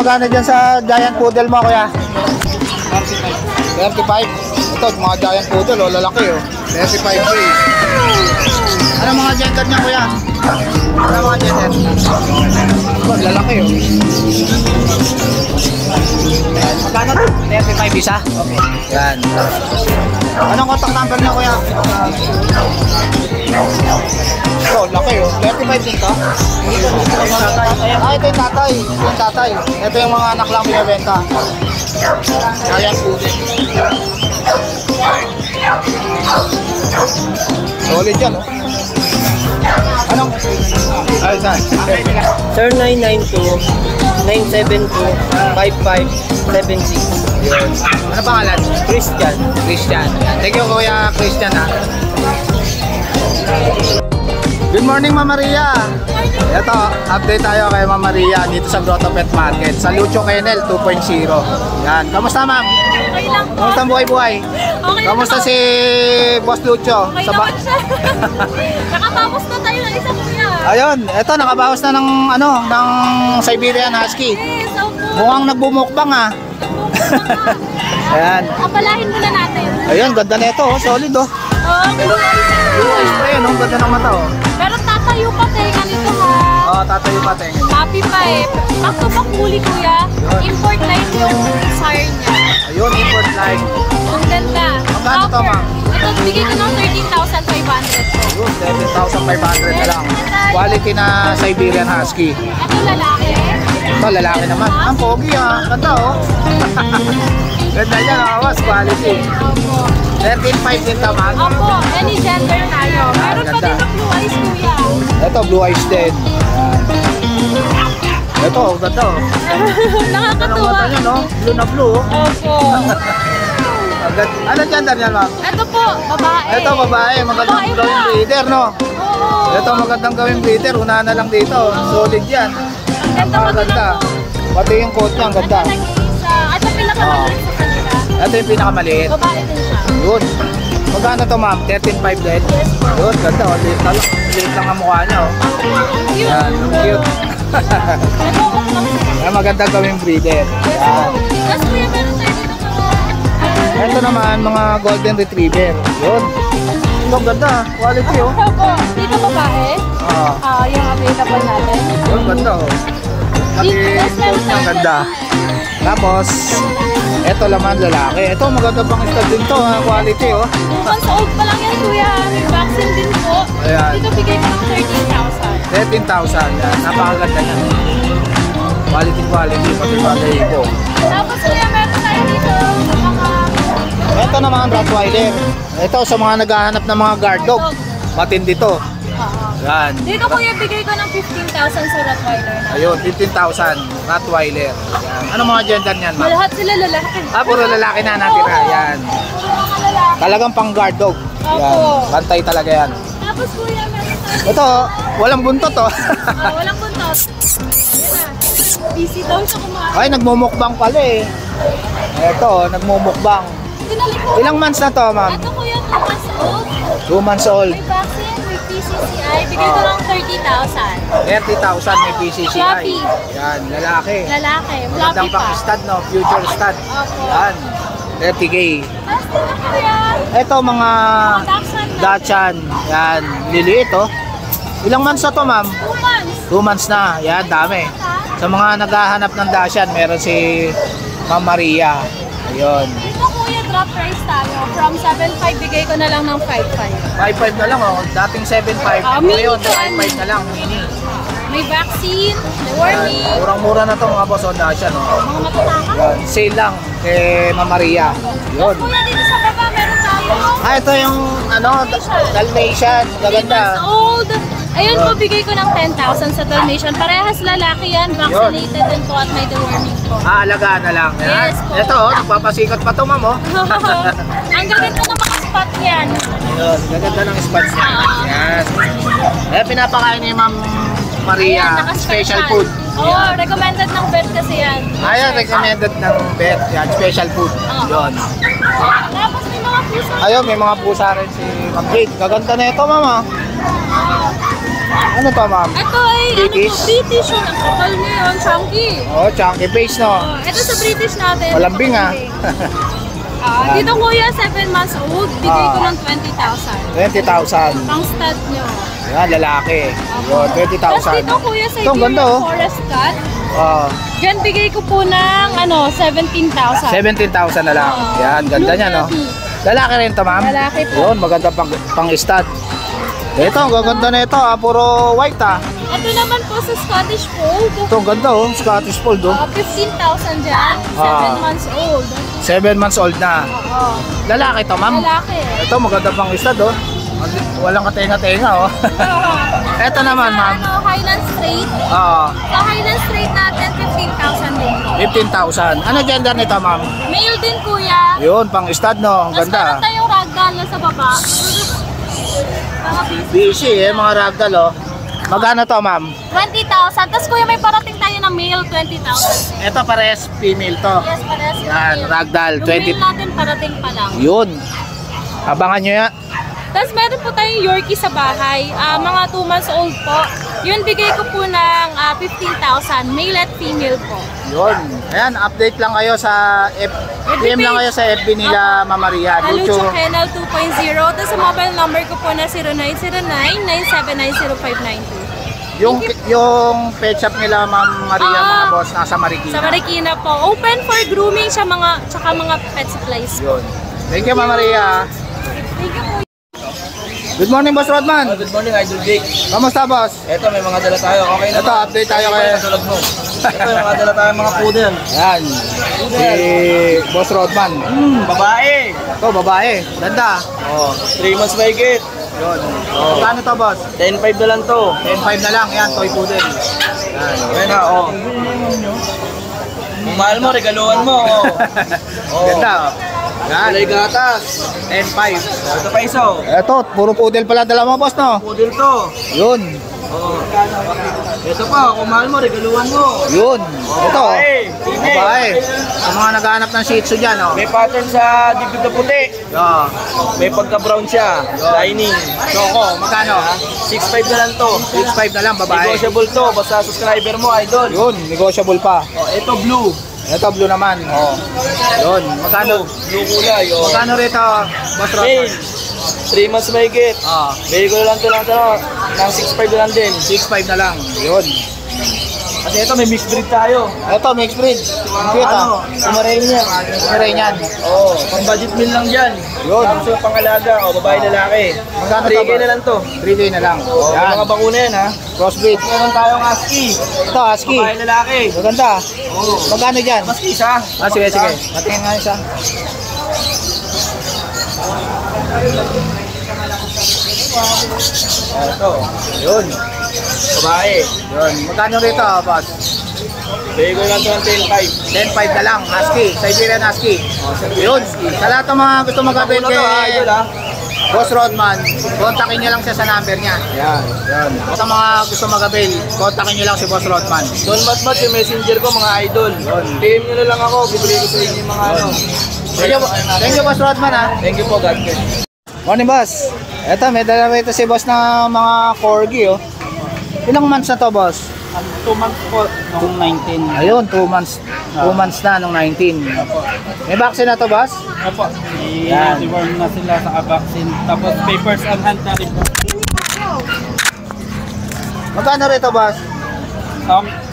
magkano dyan sa giant poodle mo, kuya? 35. 35. Ito, mga giant poodle, oh, lalaki, oh. 35K. Ano mga gender niya, kuya? Ano mga gender? Lalaki, oh. Magkano to? 35 isa? Okay. Yan. Anong contact number niya, kuya? Ito, laki, oh. 35 din to? Ito yung tatay. Ito yung tatay. Ito yung mga anak lang binibenta. Giant poodle. Solid yan, oh. Anong? Ay, saan? Sir, 992-972-5576. Yun. Ano pangalan? Christian. Christian. Thank you, kuya Christian, ha. Good morning, Ma'am Maria. Ito, update tayo kay Ma'am Maria dito sa Grotto Pet Market sa Lucho Kennel 2.0. Yan. Kamusta, ma'am? Okay lang po. Kamusta ang buhay-buhay? Okay Kamusta si Boss Lucho? Okay naman siya. Nakatapos na tayo ng isa, kuya. Ayun, ito nakabawas na ng ng Siberian Husky. Yes, opo. Mukhang nagbumukbang, ha. Ayan. Kapalahin muna natin. Ayun, ganda na ito, oh. Solid, oh. Oo, Blue eyes pa yan, oh. Ganda ng mata, oh. pero tatayo pa tenga nito, ha. Oh, tatayo pa tingin. Happy pa eh. Back to back huli, kuya. Import line yung sire niya. Ayun, import line. Ang ganda. Magkano to, ma'am? Ito, bigay ko ng 13,500 po. Yun, 7,500 na lang. Quality na Siberian Husky. Ito lalaki. Ito, lalaki naman. Ang pogi, ha. Ganda, oh. Ganda yan, awas. Quality. Opo. 13,500 din naman. Opo, any gender tayo. Meron pa ganda. din ng blue eyes, kuya. Ito, blue eyes din. Ito, ganda, oh. Anong Nakakatuwa. mata niya, no? Blue na blue, oh. Opo. Anong gender niyan, ma'am? Ito po, babae. Ito, babae. Magandang Babae gawing pa. breeder, no? Oo. Ito, magandang gawing breeder. Una na lang dito. Solid yan. Ang ganda ko din Maganda. ako. Pati yung coat niya, ang ganda. Nag-iisa. Ito pinakamaliit sa kanila. Ito yung pinakamaliit. Babae din siya. Yun. Magkano to, ma'am? 13,500 din? Yes po. Yun, ganda. Oh. Liit na lang. Liit lang ang mukha niya, oh. Cute. Yan, cute. Ito ko lang siya. Yan, magandang gawing breeder. Yes Yan. po. Tapos kuya, meron tayo dito mga... Ito naman, mga golden retriever. Yun. Ito, ganda. Quality, oh. Opo. Dito babae. Yung available natin. Yun, ganda, oh. Pati coat niya, ang ganda. Tapos, ito naman lalaki. Ito, maganda pang stud din to, ha? Quality, oh. 2 months old pa lang yan, kuya. May vaccine din po. Ayan. Dito bigay ko ng 13,000. 13,000. Yan, napakaganda niya. Quality, pati bagay ko. Tapos kuya, meron tayo dito mga... Ito naman, Rottweiler. Ito, sa mga naghahanap ng mga guard dog. Matindi to. Yan. Dito kuya, bigay ko ng 15,000 sa Rottweiler na. Ayun, 15,000. Rottweiler. Yan. Ano mga gender niyan, ma'am? Lahat sila lalaki. Puro lalaki na natira. Yan. Puro mga lalaki. Talagang pang guard dog. Yan. Opo. Bantay talaga yan. Tapos kuya, meron tayo. Ito, walang buntot, oh. Walang buntot. Ayan na. Busy daw siya kumain. Ay, nagmumukbang pala, eh. Ito, nagmumukbang. Tinalik ko. Ilang months na to, ma'am? Ito kuya, 2 months old. 2 months old. May vaccine, may PCCI. Bigay ko ng 30,000. 30,000 may PCCI. Floppy. Yan, lalaki. Lalaki. Floppy Magandang pa. pang-stud, no? Future stud. Opo. Yan. 30K. Tapos dito kuya, Ito, mga Dachshund natin. Dachshund. Yan, liliit, oh. Ilang months na to, ma'am? 2 months. 2 months na. Yan, dami. Sa mga naghahanap ng Dachshund, meron si Ma'am Maria. Ayun. Dito kuya, drop price tayo. From 7,500 bigay ko na lang ng 5,500. 5.5 na lang, oh. Dating 7.5. Mini Ngayon, to, 5.5 na lang. Mini. May vaccine, may warning, Murang-mura na to, mga boss, oh, Dachshund, oh. mga matatakas. Yan, sale lang kay Ma'am Maria. Yun. Kuya, dito sa baba meron tayo. Ito yung, Dalmatian. 3 Gaganda. months old. Ayun po, bigay ko ng 10,000 sa Dalmatian. Parehas lalaki yan, vaccinated din po at may deworming po. Alagaan na lang. Yan. Yes po. Ito, oh, nagpapasikat pa to, ma'am, oh. Ang gaganda ng mga spot yan. Yun, gaganda ng spots niya. Yan. Eh, pinapakain ni Ma'am Maria, special food. Oo, recommended ng vet kasi yan. Ayan, recommended ng vet. Yan, special food. Yun. Tapos may mga pusa. Ayun, may mga pusa rin si Ma'am Jade. Gaganda na ito, mama. Ano to, ma'am? Ito ay British? British yun. Ang kapal niya yun, chunky. Oh, chunky face, no? Ito sa British natin. Malambing, ah. Dito kuya, 7 months old. Bigay ko ng 20,000. 20,000. Pang stud nyo. Yan, lalaki. Yun, Tapos 20,000. dito kuya, sa Ito, ang ganda, oh. Forest Cat. Oh, Diyan bigay ko po ng 17,000. 17,000 na lang. Yan, ganda niya, no? Lalaki rin to, ma'am? Lalaki po. Yun, maganda pang stud. Ito, ang gaganda na ito, ah. Puro white, ah. Ito naman po sa Scottish Fold. Ito, ang ganda, oh. Scottish Fold, oh. 15,000 dyan. 7 months old. 7 months old na. Oo. Lalaki to, ma'am? Lalaki. Ito, maganda pang stud, oh. Walang katenga-tenga, oh. Ito naman, ma'am. Highland Straight. Oo, Sa Highland Straight natin, 15,000 din po. 15,000. Ano gender nito, ma'am? Male din kuya. Yun, pang stud, no? Ang Tapos meron ganda. tayong ragdoll na sa baba. Mga Busy, eh, mga ragdoll, oh. Magkano to, ma'am? 20,000. Tapos kuya, may parating tayo ng male, 20,000. Ito, pares female to. Yes, parehas yung Yan, male. ragdoll, Yung 20. male natin parating pa lang. Yun. Abangan nyo yan. Tapos meron po tayong Yorkie sa bahay. Mga 2 months old po. Yun, bigay ko po ng 15,000. Male at female po. Yun. Ayan, update lang kayo sa PM lang kayo sa FB nila, Mama Maria. Halucho Lucho. Kennel 2.0. Tapos sa mobile number ko po na 0909-9790592. Yung pet shop nila, Ma'am Maria, mga boss, nasa Marikina. Sa Marikina po. Open for grooming siya tsaka mga pet supplies. Yun. Thank you, Mama Maria. Thank you po. Good morning, Boss Rodman. Good morning, Idol Jake. Kamusta, boss? Ito, may mga dala tayo. Okay na Ito, ba? update tayo Okay kay... na, tulog mo. Ito, may mga dala tayo mga poodle. Ayan. Si Boss Rodman. Babae. Ito, babae. Ganda. Oh, 3 months may get. Yun. Oh. Kano to, boss? 10.5 na lang to. 10.5 na lang. Yan, toy poodle. Yan. Ayan na, oh. Kung mahal mo, regaluhan mo, oh. Oh. Ganda. Yan. Kulay gatas. 10.5. Ito pa isa, oh. Ito, puro poodle pala dala mo, boss, no? Poodle to. Yun. Oh. Ito pa, kung mahal mo, regaluhan mo. Yun. Ito. Babae. Babae. Sa mga naghahanap ng shih tzu dyan, oh. May pattern sa dibdib na puti. Yeah. May pagka-brown siya. Lining. Choco, magkano? 6.5 na lang to. 6.5 na lang, babae. Negotiable to. Basta subscriber mo, Idol. Yun, negotiable pa. Oh, ito blue. Ito, blue naman. Oh. Yun, magkano? Blue kulay. Oh. Magkano rito, Boss Male. Rodman? 3 months may get. Ah, Bili ko na lang to ng 6.5 na lang din. 6.5 na lang. Yun. Kasi ito may mixed breed tayo. Ito, mixed breed. Ang cute, Ano? ah. Kumarain niya. Meron yan. Oo. Pang budget meal lang dyan. Yun. Tapos yung pangalaga. O, babae lalaki. Magkano to, 3K boss? na lang to. 3K na lang. Oh, may Yan. mga bakuna yan ha. Crossbreed. Meron tayong husky. Ito, husky. Babae lalaki. Maganda. Oo. Magkano dyan? Husky isa. Ah, sige, sige. Patingin nga isa. Ito. Yun. Babae. Yun. Magkano rito, boss? Bili ko lang to ng 10.5. 10.5 na lang. Husky. Siberian Husky. Yun. Sa lahat ng mga gusto mag-update Bakuna to ha, kay Idol ha. Boss Rodman, kontakin niyo lang siya sa number niya. Yan. Yan. Sa mga gusto mag-avail, kontakin niyo lang si Boss Rodman. Don Matmat yung messenger ko mga idol. PM nyo na lang ako. Bibili ko sa inyo yung mga ano. Thank you, Boss Rodman, ha. Thank you po, God bless. Morning, boss. Eto, may dala rito si boss na mga corgi, oh. Ilang months na to, boss? 2 months po, noong 19. Ayun, 2 months. 2 months na nung 19. May vaccine na to, boss? Opo, Yan. i-deworm na sila sa vaccine. Tapos papers on hand na rin po. Magkano rito, boss?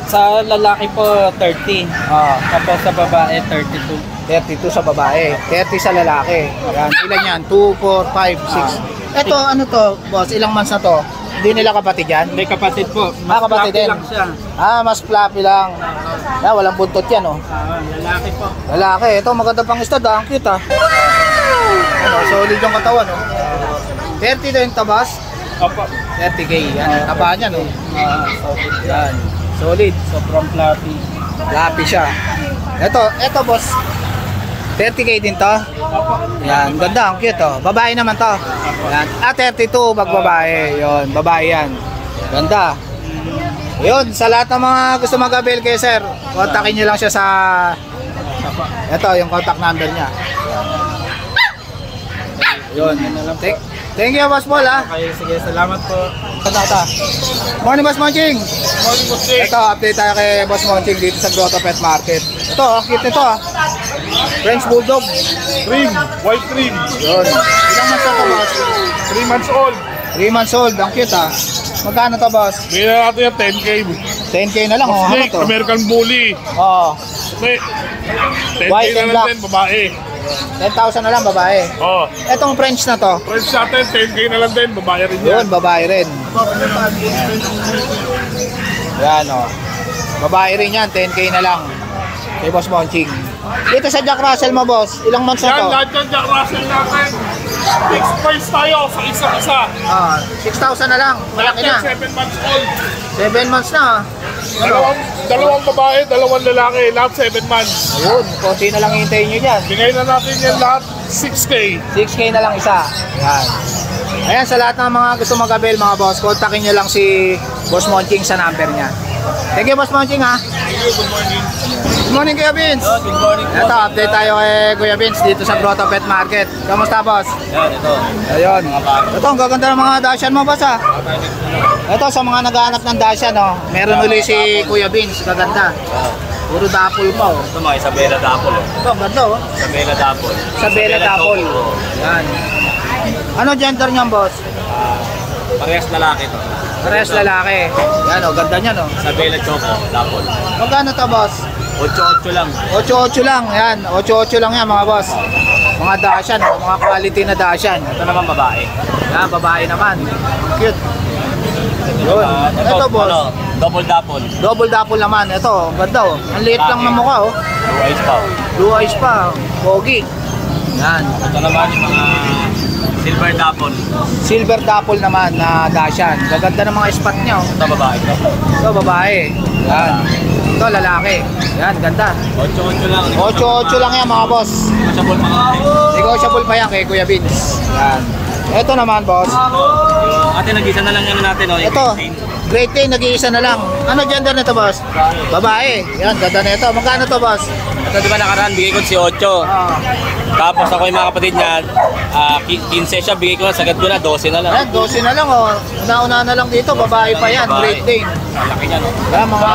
Sa lalaki po, 30. Ah, Tapos sa babae, 32. 32 sa babae, 30 sa lalaki. Yan, ilan yan? 2, 4, 5, 6. Eto, ano to, boss? Ilang months na to? Hindi nila kapatid yan? May kapatid po. Ah, kapatid fluffy din. lang siya. Ah, mas fluffy lang. Ah, walang buntot yan, oh. Lalaki po. Lalaki, ito maganda pang stud, ah. Ang cute, ah. Ano, solid yung katawan, oh. 30 din to, boss? Opo. 30K, yan. Taba niya, no? Solid. Yan. Solid. Sobrang fluffy. Fluffy siya. Ito, boss. 30K din to? Opo. Yan, ganda, ang cute, oh. Babae naman to. Yan. Ah, 32 pag babae. Yun, babae yan. Ganda. Yun, sa lahat ng mga gusto mag-avail kay sir, kontakin nyo lang siya sa... Ito, yung contact number niya. Yun. Thank you, Boss Paul, ha. Okay, sige, salamat po. Tata. Morning, Boss Monching. Morning, boss. Ito, update tayo kay Boss Monching dito sa Grotto Pet Market. Ito, cute nito, ha. French Bulldog. Trim, white trim. Yun. Ilang months na to, Boss? 3 months old. 3 months old. Ang cute, ha. Magkano to, Boss? Bigyan natin yung 10K. 10K na lang, oh. Ano Snake, to? American Bully. Oo. Okay. 10K White and na lang black. din, babae. 10,000 na lang, babae. Oh. Etong French na to. Price natin, 10K na lang din, babae rin yan. Yun, babae rin. Yan, oh. Babae rin yan, 10K na lang. Kay Boss Monching. Dito sa Jack Russell mo, boss, ilang months na Yan, to? lahat yan, Jack Russell natin. Fixed price tayo sa isa-isa. 6,000 na lang. Lahat Malaki yan, na. 7 months old. 7 months na. Dalawang babae, dalawang lalaki, lahat 7 months. Ayun, konti na lang hintayin nyo dyan. Bigay na natin yan lahat, 6K. 6K na lang isa. Yan. Ayan, sa lahat ng mga gusto mag-avail, mga boss, kontakin nyo lang si Boss Monching sa number niya. Thank you, Boss Monching, ha. Thank you, good morning. Good morning, Kuya Vince. Good morning po. Ito, update tayo kay Kuya Vince dito sa Grotto Pet Market. Kamusta, boss? Yan, ito. Ayun. Ito, ang gaganda ng mga Dashan mo, boss, ha. Ito, sa mga naghahanap ng Dashan, oh. Meron uli si Kuya Vince. Gaganda. Puro dapol pa, oh. Ito mga Isabela Dapol. Ito, ang ganda, oh. Isabela Dapol. Isabela Dapol. Yan. Ano gender niyan, boss? Parehas lalaki to. Parehas lalaki. Yan, oh. Ganda niyan, oh. Isabela Choco Dapol. Magkano to, boss? 8-8 lang. 8-8 lang. Yan. 8-8 lang yan, mga boss. Mga Dashan, oh. Mga quality na Dashan. Ito naman babae. Yan, babae naman. Cute. Yun. Ito, boss. Ano, double Dapol. Double dapple naman. Ito, ang ganda, oh. Ang liit lang ng mukha, oh. Blue eyes pa. Blue eyes pa. Pogi. Yan. Ito naman yung mga Silver Dapol. Silver dapple naman na Dashan. Gaganda ng mga spot niya, oh. Ito babae to. Ito, babae. Yan. Ito, lalaki. Yan, ganda. 8-8 lang. 8-8 lang yan, mga boss. Masabol mga ate. Negotiable pa yan kay Kuya Vince. Yan. Ito naman, boss. Ate, nag-isa na lang yan natin. Oh, yung Ito, green. Great Dane, nag-iisa na lang. Ano gender nito, boss? Babae. Yan, ganda na ito. Magkano to, boss? Ito di ba nakaraan, bigay ko si 8. Ah, Tapos ako yung mga kapatid niya, 15 siya, bigay ko na, sagad ko na, 12 na lang. yan, 12 na lang, oh. Una-una na lang dito, babae pa yan. Babae. Great Dane. Ang laki niya, no? Yan, mga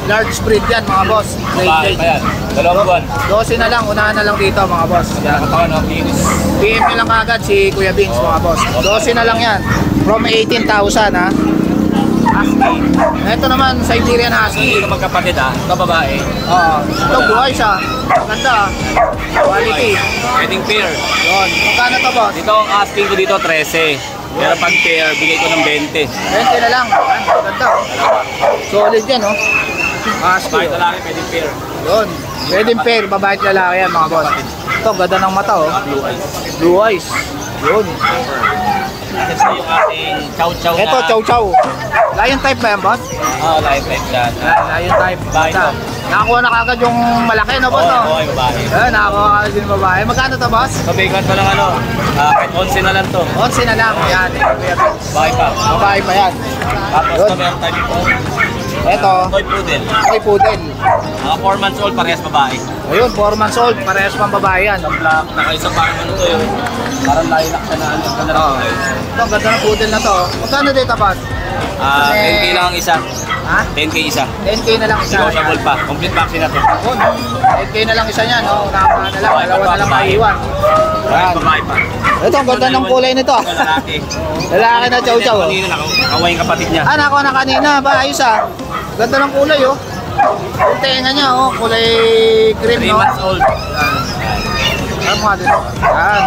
large breed yan, mga boss. Great Babae pa Dane. yan. 2 buwan. 12 na lang, unahan na lang dito, mga boss. Yan. Katawan, no? Kinis. PM nyo lang agad si Kuya Vince, mga boss. 12 na lang yan. From 18,000, ha. Ito naman, Siberian Husky. Hindi ko magkapatid, Ito babae. Oo. Ito, buhay siya. Ganda, quality. Wedding pair. Yun. Magkano to, boss? Dito ang asking ko dito, 13. Pero pag pair, bigay ko ng 20. 20 na lang. Yan, ganda, oh. Solid yan, oh. Husky, Babae oh. lalaki, wedding pair. Yun. Wedding pair, babae at lalaki yan, mga boss. Ito, ganda ng mata, oh. Blue eyes. Blue eyes. Yun. Ito yung ating chow-chow na. Ito, chow chow. Lion type ba yan, boss? Live life yan. Yan, lion type. Babae Ganda. to. Nakakuha na kagad yung malaki, no, boss, no? Oo, babae. Yan, nakakuha kagad yung babae. Magkano to, boss? So, bigyan ko lang kahit 11 na lang to. 11 na lang. Yan, Kuya Vince. Babae pa. Babae pa yan. Tapos Yun. ito meron tayo dito. Ito, Toy Poodle. toy poodle. 4 months old, parehas babae. Ayun, 4 months old. Parehas pang babae yan. Black, nakaisa parang ano to yun. Parang lilac siya na ano. Ganda na Oo. Ito, ang ganda ng poodle na to. Magkano dito, boss? 10K lang ang isa. Ha? 10K isa. 10K na lang isa. Negotiable pa. Complete vaccine na to. Yun. 10K na lang isa niyan, no? Unahan na lang. Dalawa na lang maiiwan. Parehas Yan. babae pa. Ito, ang ganda ng kulay nito. Ito, lalaki. Lalaki na chow chow. Kanina nakaway yung kapatid niya. Ah, nakuha na kanina. Ba, ayos ah. Ganda ng kulay, oh. Yung tenga niya, oh. Kulay cream, 3 no? months old. Ano mga dito? Yan.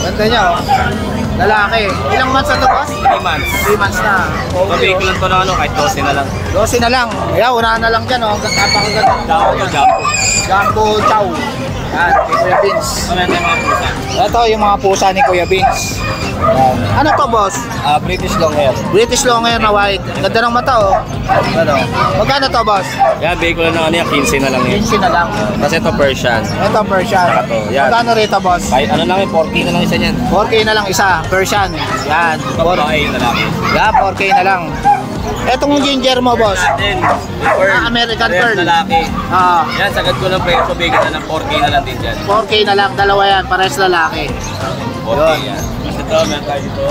Ganda niya, oh. Lalaki. Ilang months na to, boss? 3 months. 3 months na. Pabigay ko Okay, lang to na kahit 12 na lang. 12 na lang. Kaya, unahan na lang dyan, oh. Napakaganda. Jumbo to jumbo. Jumbo chow. Yan, kay Kuya Vince. Ano yung mga pusa? Ito yung mga pusa ni Kuya Vince. Yan. Ano to, boss? British long hair. British Longhair na white. Ganda ng mata, oh. Ano? Magkano to, boss? Yan, bigay ko lang na 15 na lang yun. 15 na lang. Kasi ito Persian. Ito, Persian. Saka to, yan. Magkano rito, boss? Kahit ano lang yun, 40 na lang isa niyan. 4K na lang isa, Persian. Yan. Babae yung lalaki. Yan, 4K na lang. Etong ginger mo, boss. Natin, pearl. American Parehas pearl. lalaki. Ah, Yan, sagad ko ng presyo, bigay na ng 4K na lang din dyan. 4K na lang, dalawa yan, pares lalaki. 4K yan. Kasi Ito, meron tayo dito.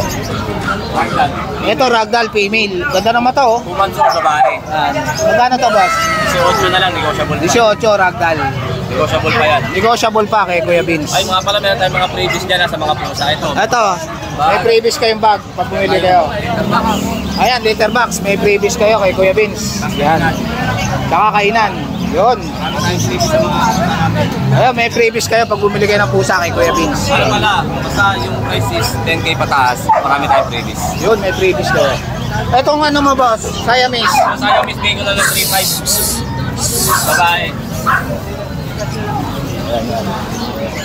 Ragdoll. Ito, ragdoll female. Ganda naman to, oh. 2 months old babae. Yan. Magkano to, boss? 18 na lang, negotiable pa. 18, ragdoll. Negotiable pa yan. Negotiable pa kay Kuya Vince. Ay, mga pala, meron tayong mga previous dyan sa mga pusa. Ito. Ito, may previous kayong bag pag bumili kayo. Ayan, litter box. May previous kayo kay Kuya Vince. Yan. Tsaka kainan. Yun. Ayan, may previous kayo pag bumili kayo ng pusa kay Kuya Vince. Ano pala, basta yung price is 10K pataas, marami tayong previous. Yun, may previous kayo. Etong ano mo, boss? Siamese. Sayang Miss Bacon na lang 3.5. Babae.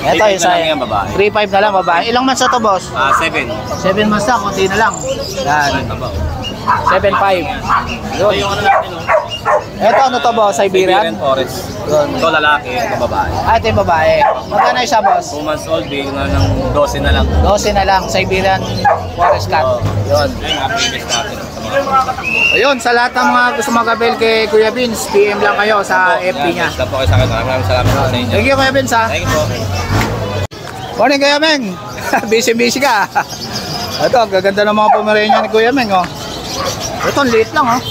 Ito, 3.5 isa. na lang yan, babae. 3.5 na lang, babae. Ilang months na to, boss? 7. 7 months na, konti na lang. Yan. 7.5. Ito yung ano natin, no? Ito, ano to, boss? Siberian Siberian? Forest. Yun. Ito lalaki, ito babae. Ah, ito yung babae. Magkano isa, boss? 2 months old, bigyan na ng 12 na lang. 12 na lang, Siberian Forest Cat. Yun. Ayun, mga previous natin. Sa mga Ayun, sa lahat ng mga gusto mag-avail kay Kuya Vince, PM lang kayo sa FB niya. Basta po kayo sa akin. Maraming salamat po sa inyo. Thank you, Kuya Vince, ha? Thank you po. Morning, Kuya Meng. Busy-busy ka. Ito, ang gaganda ng mga Pomeranian ni Kuya Meng, oh. Ito, ang liit lang, oh.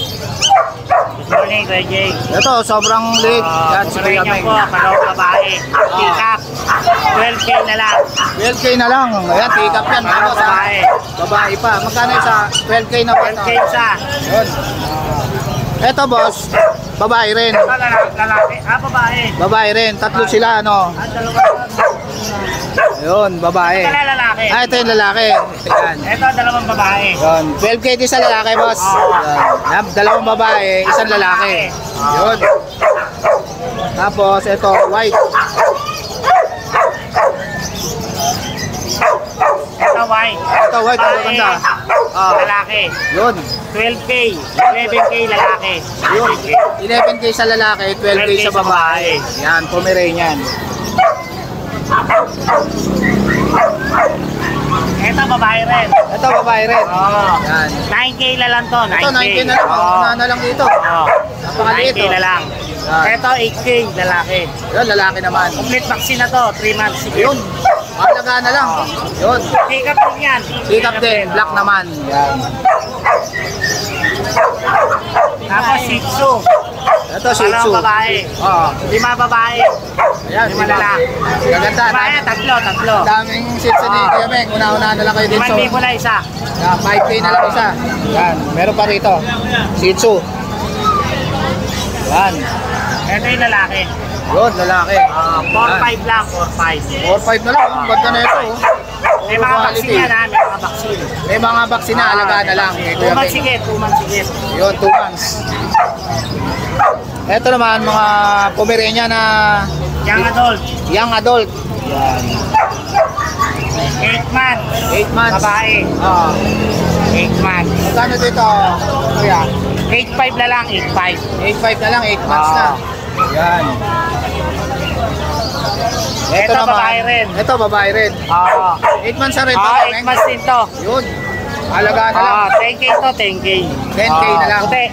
Morning, Kuya Jay. Ito, sobrang liit. Yan, si Kuya Meng. po, parang babae. Tikap. 12K na lang. 12K na lang. Ayan, take-up yan. Parang Ano, sa babae. babae pa. Magkano sa 12K na pa? 12K isa. Yun. Ito, boss. Babae rin. Ito, lalaki. Babae. Babae rin. Tatlo sila, ano. Ang dalawa. Yun, babae. Ito na lalaki. Ah, ito yung lalaki. Ayan. Ito, dalawang babae. Yun. 12K din sa lalaki, boss. Yan. Dalawang babae, isang lalaki. Yun. Tapos, ito, white. Ito, white. Ito, white. Ang maganda. Ah, Lalaki. yun. 12K. 11K lalaki. Yun. 11K sa lalaki, 12K sa babae. Yan, Pomeranian. Ito, babae rin. Ito, babae rin. Oo. Yan. 9K na lang to. 9K. Ito, 9K na lang. Oo. Una na lang dito. Oo. Napakaliit, 9K oh. na lang. Yan. Ito, 8K lalaki. Yun, lalaki naman. Complete vaccine na to. 3 months. Yun. Mahalaga na lang. Yun. Tikap din yan. Sikap din. Black naman. Yan. Tapos Shih Tzu. Ito, Shih Tzu. Parang babae. Oo. 5 babae. Ayan, 5 lalaki. Gaganda. Babae, tatlo. Daming sits ni Kuya Meng. Una-una na lang kayo dito. 5,000 na isa. Yan, 5K na lang isa. Yan. Meron pa rito. Shih Tzu. Yan. Ito yung lalaki. Yun, lalaki. 4-5 lang, 4-5. 4-5 na lang. Ang ganda na ito. Oh. May mga vaccine yan ha, may mga vaccine. May mga vaccine na alagaan na lang. Kay 2 Kuya months Meng. sigit, 2 months sigit. Yun, 2 months. Ito naman, mga Pomeranian na Young adult, young adult. Yan. 8 months. 8 months. Babae, Oo. 8 months. Magkano dito, Kuya? 8-5 na lang, 8-5. 8.5 na lang, 8 months na. Yan. Ito, babae rin. Ito, babae rin. Oo. 8 months na rin. 8 months din to. Yun. Alagaan na lang. 10K to, 10K. 10K na lang. Puti.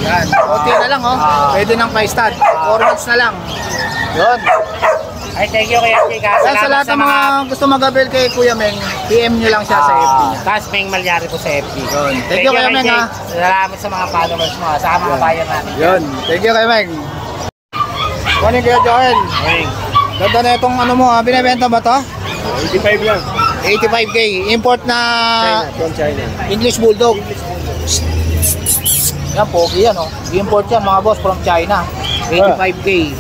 Yan. Kunti na lang, oh. Pwede ng 5 stud. 4 months na lang. Yun. Ay, thank you Kuya Jay. Yan, sa lahat ng mga gusto mag-avail kay Kuya Meng, PM nyo lang siya sa FB niya. Tapos Meng Malyari po sa FB. Yun. Thank you, Kuya Meng, Jay. ha. Salamat sa mga followers mo, sa mga bayan natin. Yun. Thank you, Kuya Meng. Morning, Kuya Joel. Morning. Ganda na itong ano mo, ha. Binibenta ba to? 85 lang. 85K. Import na From China. English Bulldog. Yan, pogi yan, oh. Import yan, mga boss, from China. 85K.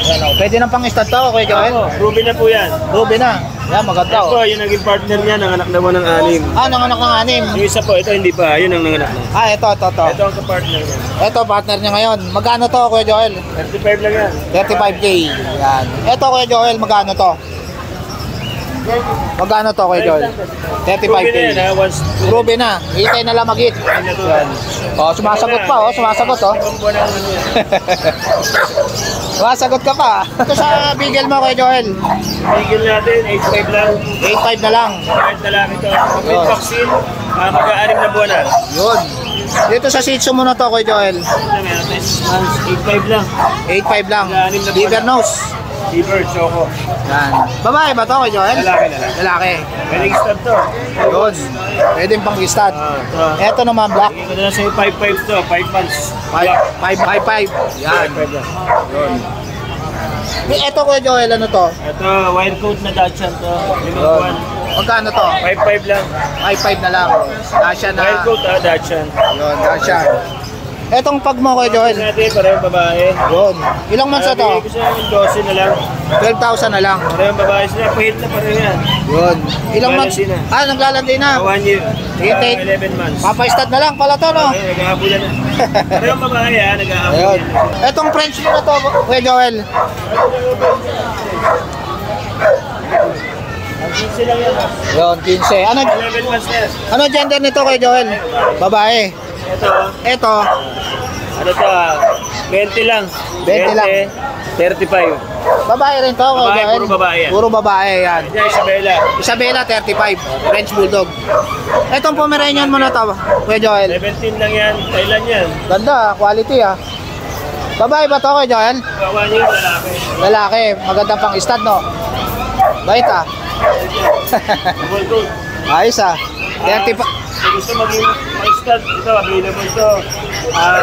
Yan, oh. Pwede nang pang-stud to, Kuya Joel. Ruby na po yan. Ruby na. Yan, maganda, Ito, oh. yung naging partner niya, nanganak naman ng 6. Ah, nanganak ng 6. Yung isa po, ito hindi pa. Yun ang nanganak na. Ah, ito. Ito ang kapartner niya. Ito, partner niya ngayon. Magkano to, Kuya Joel? 35 lang yan. 35K. Yan. Ito, Kuya Joel, magkano to? Magkano to, Kuya Joel? Ruby na yan 35K. ha. Once. Ruby na. Hintay na lamagit. Yan. Oh, sumasagot pa, oh. Sumasagot, oh. Ibang buwan ang ano yan. Sumasagot ka pa. Ito sa bigel mo, Kuya Joel. Tigil natin, 85 lang. 8.5 na lang. Kahit na lang ito. Complete Yun. vaccine, mag-6 na buwan na. Yun. Dito sa Shih Tzu mo na to, Kuya Joel. Ito, meron tayo 6 months, 85 lang. 8.5 lang. Mag-6 na buwan Liver na. nose. Liver, choco. Yan. Babae ba to kay Joel? Lalaki. Lalaki. Pwedeng stud to. Yun. Pwedeng pang stud. Eto naman black. Bigay ko na lang sa'yo 5.5 to, 5 months. 555. Yan. 5.5 lang. Yun. Eto kay Joel, ano to? Ito, wire coat na Dachshund to. Yun. Limang Magkano to? 5.5 lang. 5.5 na lang. Dasha na. Wire coat Dachshund. Yun, Dasha. Etong pag mo kay Joel. Natin, parehong babae. Yun. Ilang months na to? Bigay ko sa'yo 12 na lang. 12,000 na lang. Parehong babae sila. Pahit na pareho yan. Yun. Ilang months? Naglalandi na. Ah, naglalandi na. 1 year. Take. 11 months. Papa-stud na lang pala to, no? Okay, nag-aabulan na. Parehong babae ha, Ayun. nag-aabulan. Etong French mo na to, kay Joel. Ang 15 lang yan. Yun, 15. 11 months na yan. Ano gender nito kay Joel? Babae. Ito, Eto, ano to 20 lang. 20 lang. 35. babae rin to kay Babae, Joel. puro babae yan. Puro babae yan. Diyan, Isabela. Isabela, 35. French Bulldog. Etong Pomeranian mo na to, kay Joel. 17 lang yan. Thailand yan. Ganda, quality ah. Babae ba to kay Joel? Gawa niyo yung lalaki. Lalaki, magandang pang stud, no? Bait ah. Double gold. Ayos ah. 30 pa. Kung gusto maging stud, ito, available to.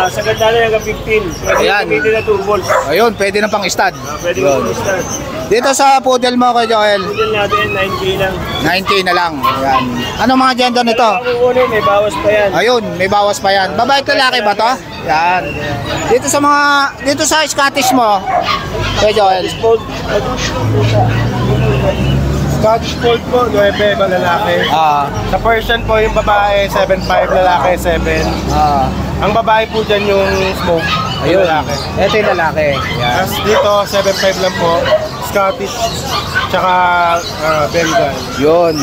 Sa ganda na yung 15. Pwede Ayan. gamitin na 2 balls. Ayun, pwede na pang stud. Pwede Yun. mo stud. Dito sa poodle mo kay Joel, Pwede natin 9K lang. 9K na lang. Ayan. Anong mga gender nito? Ako kukunin, may bawas pa yan. Ayun, may bawas pa yan. Babae at lalaki ba to? Yan. Dito sa Scottish mo, kay Joel. Fold. Scottish Fold po, 9 ba lalaki? Ah, Sa Persian po yung babae, 7.5, lalaki 7. ah. Ang babae po dyan yung smoke, Ayun. yung lalaki. Ito yung lalaki. Yan. Tapos dito, 7.5 lang po, Scottish, tsaka Bengal. Yun.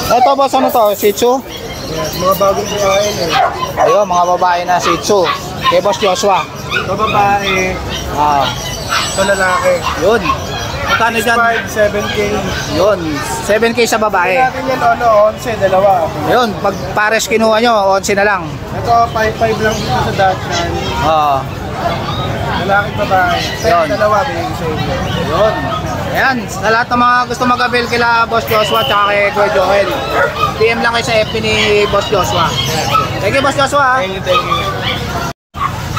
Ito boss, ano to? Shih Tzu? Yes, mga bagong buhayin eh. Ayun, mga babae na Shih Tzu. Kay Boss Joshua. Ito babae, Ah, ito lalaki. yun. Magkano dyan? 5, 7K. Yun. 7K sa babae. Natin yan, 11, dalawa. Ayun, pag pares kinuha nyo, 11 na lang. Ito, 5.5 lang dito sa Dachshund. Oo. Lalaki babae. Yun. Dalawa, bigay ko sa inyo. Yun. Ayan, sa lahat ng mga gusto mag-avail kila Boss Joshua at kay Kuya Joel, PM lang kayo sa FB ni Boss Joshua. Thank you, Boss Joshua. Thank you.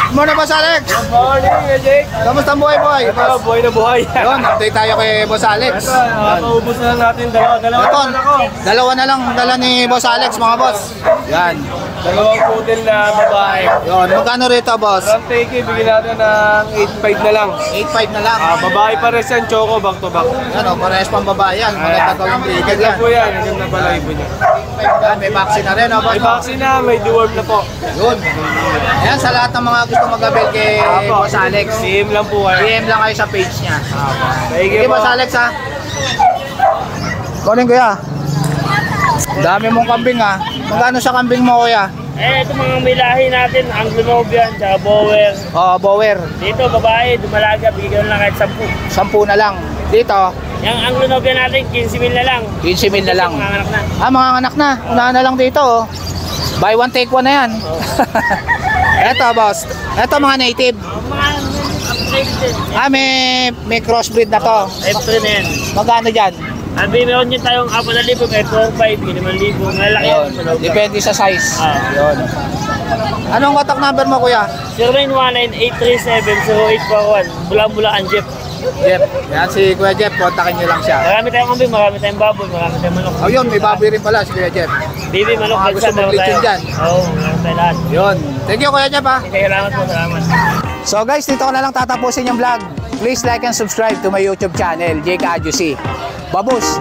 Muna Boss Alex. Morning, Jake. Kamusta ang buhay, boy? Ito, buhay na buhay. Yun, update tayo kay Boss Alex. Ito, Yan. maubos na lang natin. Dalawa Ito, naman ako. dalawa na lang dala ni Boss Alex, mga boss. Yan. Dalawang poodle na babae. Yun, magkano rito, boss? From take bigyan natin ng 8.5 na lang. 8.5 na lang. Babae pa rin yan, choco, back to back. Yan o, parehas pang babae yan. Maganda to yung breeder Ganda yan. po yan, ganda pala ibo niya. Yan, may vaccine na rin, o, boss. May vaccine na, may deworm na po. Yun. Ayan, sa lahat ng mga gusto mag-avail kay Boss Alex, CM lang po kayo. PM lang kayo sa page niya. Thank Sige, you po. Boss Alex, ha? Kunin, kuya. Dami mong kambing, ha? Magkano sa kambing mo, kuya? Ito mga milahi natin, Anglo-Nobian, tsaka Bower. Oh, Bower. Dito, babae, dumalaga, bigyan lang kahit 10. 10 na lang. Dito, Yung Anglo-Nobian natin, 15,000 na lang. 15,000 na lang. Mga anak na. Ah, mga anak na. Unahan na lang dito, oh. Buy one, take one na yan. Eto, boss. Eto, mga native. Mga updated. Ah, may crossbreed na to. F3 na yan. Magkano dyan? Meron din tayong 4,000, may 4,500, 5,000. Malaki Yun. yan. Depende sa size. Ah. Yun. Anong contact number mo, kuya? 0919-837-0841. Bula-Bulacan, Jeff. Jeff. Yan si Kuya Jeff. Kontakin nyo lang siya. Marami tayong kambing, marami tayong baboy, marami tayong manok. Oh, yun. May baboy rin pala si Kuya Jeff. Baby, manok, Mga gusto meron mag-lechon tayo. dyan. Oo, meron tayo lahat. Yun. Thank you, Kuya Jeff, ha. Salamat po, salamat. So guys, dito ko na lang tatapusin yung vlog. Please like and subscribe to my YouTube channel, Jake Adjusi. Babus!